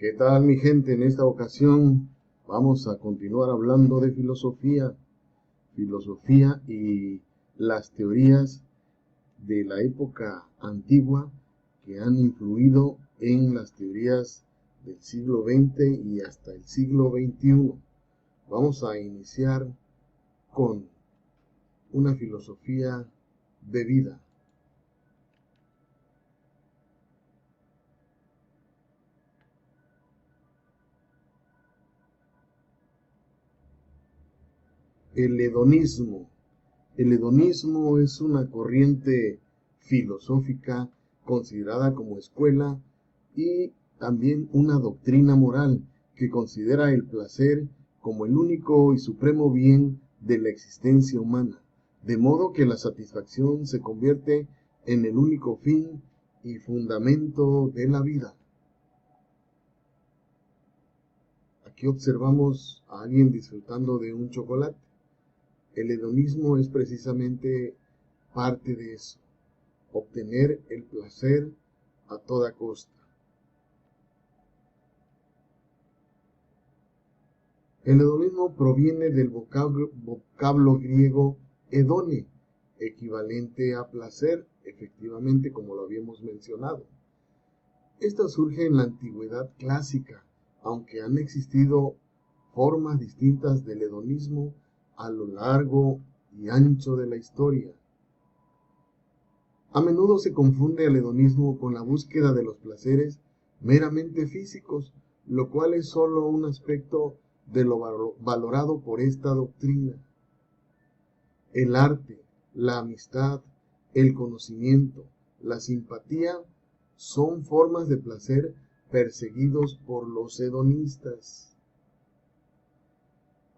¿Qué tal, mi gente? En esta ocasión vamos a continuar hablando de filosofía y las teorías de la época antigua que han influido en las teorías del siglo XX y hasta el siglo XXI. Vamos a iniciar con una filosofía de vida. El hedonismo. El hedonismo es una corriente filosófica considerada como escuela y también una doctrina moral que considera el placer como el único y supremo bien de la existencia humana, de modo que la satisfacción se convierte en el único fin y fundamento de la vida. Aquí observamos a alguien disfrutando de un chocolate. El hedonismo es precisamente parte de eso, obtener el placer a toda costa. El hedonismo proviene del vocablo griego hedone, equivalente a placer, efectivamente, como lo habíamos mencionado. Esto surge en la antigüedad clásica, aunque han existido formas distintas del hedonismo a lo largo y ancho de la historia. A menudo se confunde el hedonismo con la búsqueda de los placeres meramente físicos, lo cual es solo un aspecto de lo valorado por esta doctrina. El arte, la amistad, el conocimiento, la simpatía son formas de placer perseguidos por los hedonistas.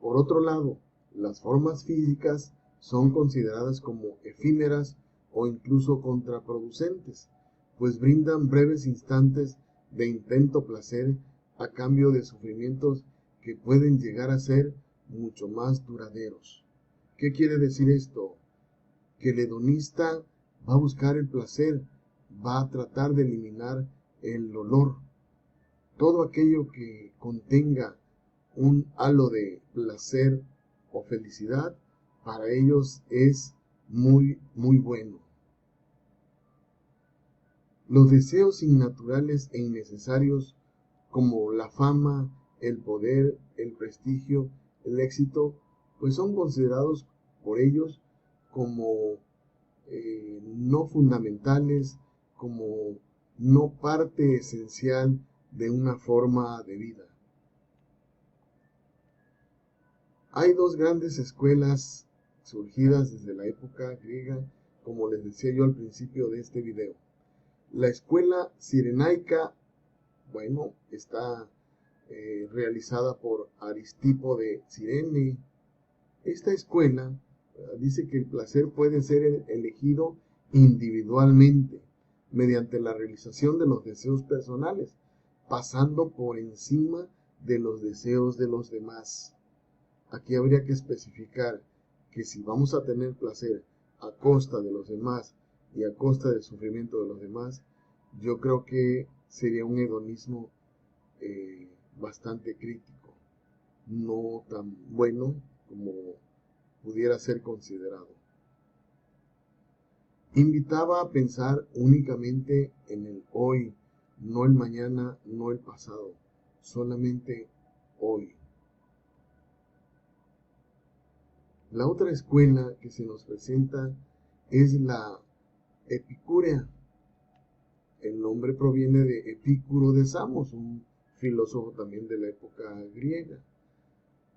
Por otro lado, las formas físicas son consideradas como efímeras o incluso contraproducentes, pues brindan breves instantes de intento placer a cambio de sufrimientos que pueden llegar a ser mucho más duraderos. ¿Qué quiere decir esto? Que el hedonista va a buscar el placer, va a tratar de eliminar el dolor. Todo aquello que contenga un halo de placer o felicidad, para ellos es muy bueno. Los deseos innaturales e innecesarios como la fama, el poder, el prestigio, el éxito, pues son considerados por ellos como no fundamentales, como no parte esencial de una forma de vida. Hay dos grandes escuelas surgidas desde la época griega, como les decía yo al principio de este video. La escuela cirenaica, está realizada por Aristipo de Cirene. Esta escuela dice que el placer puede ser elegido individualmente, mediante la realización de los deseos personales, pasando por encima de los deseos de los demás. Aquí habría que especificar que si vamos a tener placer a costa de los demás y a costa del sufrimiento de los demás, yo creo que sería un hedonismo bastante crítico, no tan bueno como pudiera ser considerado. Invitaba a pensar únicamente en el hoy, no el mañana, no el pasado, solamente hoy. La otra escuela que se nos presenta es la epicúrea. El nombre proviene de Epicuro de Samos, un filósofo también de la época griega.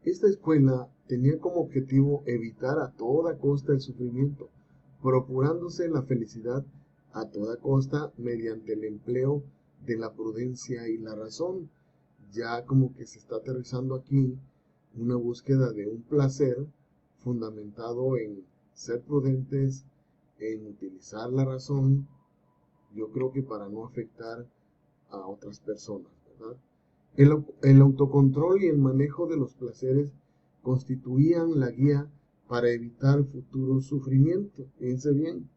Esta escuela tenía como objetivo evitar a toda costa el sufrimiento, procurándose la felicidad a toda costa mediante el empleo de la prudencia y la razón. Ya como que se está aterrizando aquí una búsqueda de un placer fundamentado en ser prudentes, en utilizar la razón, yo creo que para no afectar a otras personas, ¿verdad? El autocontrol y el manejo de los placeres constituían la guía para evitar futuros sufrimientos. Fíjense bien,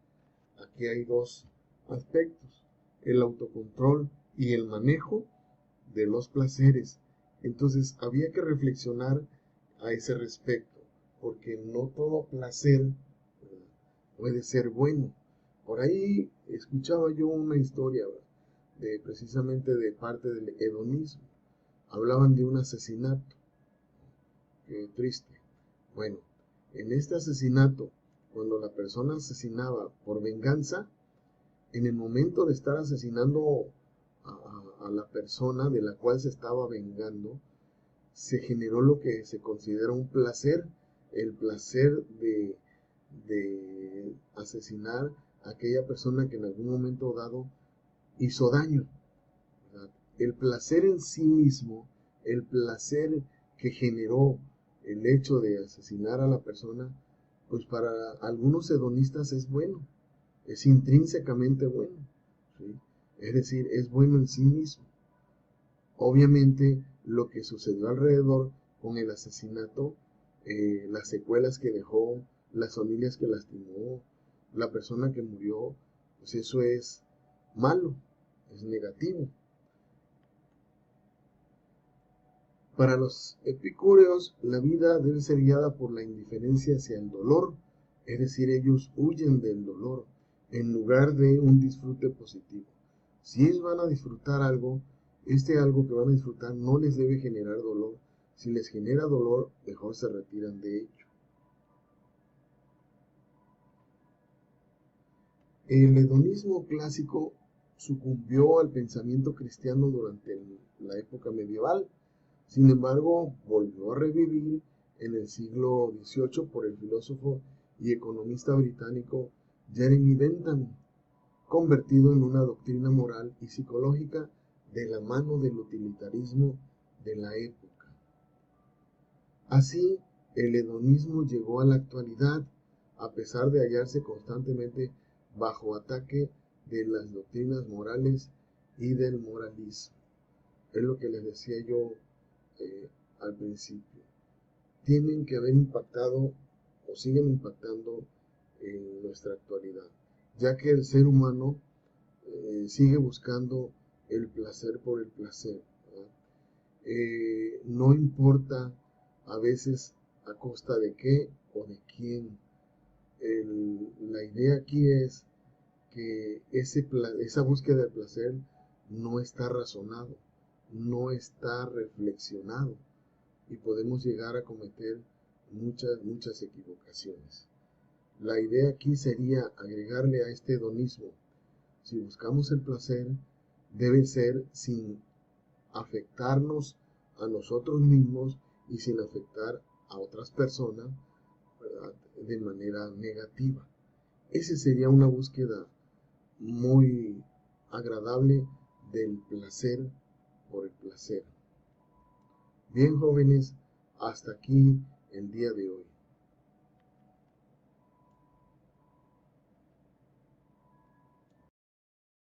aquí hay dos aspectos, el autocontrol y el manejo de los placeres. Entonces había que reflexionar a ese respecto, porque no todo placer puede ser bueno. Por ahí escuchaba yo una historia precisamente de parte del hedonismo. Hablaban de un asesinato. Qué triste. Bueno, en este asesinato, cuando la persona asesinaba por venganza, en el momento de estar asesinando a la persona de la cual se estaba vengando, se generó lo que se considera un placer, el placer de asesinar a aquella persona que en algún momento dado hizo daño, ¿verdad? El placer en sí mismo, el placer que generó el hecho de asesinar a la persona, pues para algunos hedonistas es bueno, es intrínsecamente bueno, ¿sí? Es decir, es bueno en sí mismo. Obviamente, lo que sucedió alrededor con el asesinato, las secuelas que dejó, las familias que lastimó, la persona que murió, pues eso es malo, es negativo. Para los epicúreos, la vida debe ser guiada por la indiferencia hacia el dolor, es decir, ellos huyen del dolor en lugar de un disfrute positivo. Si ellos van a disfrutar algo, este algo que van a disfrutar no les debe generar dolor. Si les genera dolor, mejor se retiran de ello. El hedonismo clásico sucumbió al pensamiento cristiano durante la época medieval. Sin embargo, volvió a revivir en el siglo XVIII por el filósofo y economista británico Jeremy Bentham, convertido en una doctrina moral y psicológica de la mano del utilitarismo de la época. Así, el hedonismo llegó a la actualidad, a pesar de hallarse constantemente bajo ataque de las doctrinas morales y del moralismo. Es lo que les decía yo al principio. Tienen que haber impactado o siguen impactando en nuestra actualidad, ya que el ser humano sigue buscando el placer por el placer, no importa a veces a costa de qué o de quién. La idea aquí es que esa búsqueda del placer no está razonado, no está reflexionado y podemos llegar a cometer muchas equivocaciones. La idea aquí sería agregarle a este hedonismo: si buscamos el placer, debe ser sin afectarnos a nosotros mismos y sin afectar a otras personas, ¿verdad?, de manera negativa. Esa sería una búsqueda muy agradable del placer por el placer. Bien, jóvenes, hasta aquí el día de hoy.